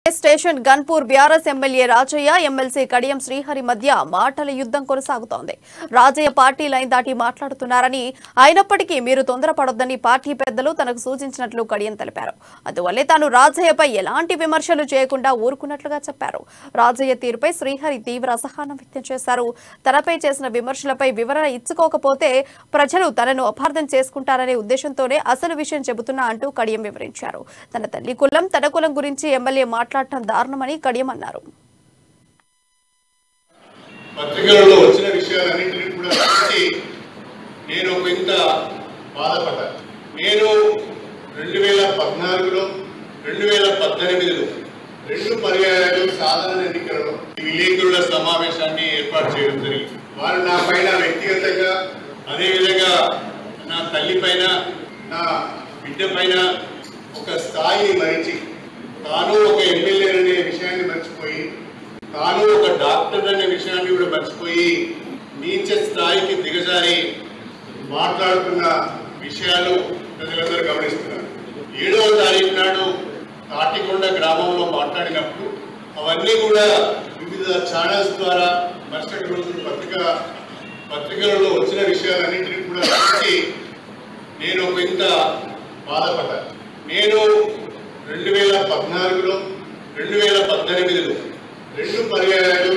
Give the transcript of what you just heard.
Station Ghanpur BRS MLA Rajaiah MLC Kadiyam Srihari మధ్య మాటల యుద్ధం కొనసాగుతోంది. రాజయ్య పార్టీ లైన్ దాటి మాట్లాడుతున్నారని, అయినప్పటికీ మీరు తొందరపడొద్దని పార్టీ పెద్దలు తనకు సూచించినట్లు కడియం తెలిపారు. అందువల్లే తాను రాజయ్యపై ఎలాంటి విమర్శలు చేయకుండా ఊరుకున్నట్లుగా చెప్పారు. రాజయ్య తీరుపై శ్రీహరి తీవ్ర అసహనం వ్యక్తం చేశారు. తనపై చేసిన విమర్శలపై వివరణ ఇచ్చుకోకపోతే ప్రజలు తనను అపార్థం చేసుకుంటారనే ఉద్దేశంతోనే అసలు విషయం చెబుతున్నా అంటూ కడియం వివరించారు. తన తల్లి కులం తన కులం గురించి ఎమ్మెల్యే మాట్లాడటం దారుణమని కడియం అన్నారు. పత్రికలలో వచ్చిన విషయాలన్నింటినీ కూడా నేను కొంత బాధపడ్డాను. నేను 2014లో 2018లో 2 పర్యాయాలు సాధారణ ఎన్నికలలో విలేకరుల సమావేశాన్ని ఏర్పాటు చేయడం జరిగింది. వారు నా పైన వ్యక్తిగతంగా, అదేవిధంగా నా తల్లి పైన, నా బిడ్డ పైన ఒక స్థాయిని మరిచి, తాను ఒక ఎమ్మెల్యే అనే విషయాన్ని మర్చిపోయి, తాను ఒక డాక్టర్ అనే విషయాన్ని కూడా మర్చిపోయి నీచ స్థాయికి దిగజారి మాట్లాడుతున్న విషయాలు ప్రజలందరూ గమనిస్తున్నారు. 7వ తారీఖు నాడు తాటికొండ గ్రామంలో మాట్లాడినప్పుడు అవన్నీ కూడా వివిధ ఛానల్స్ ద్వారా మరుసటి రోజు పత్రికలలో వచ్చిన విషయాలన్నింటినీ కూడా నేను కొంత బాధపడ్డాను. నేను 2014లో 2018లో 2 పర్యాయాలు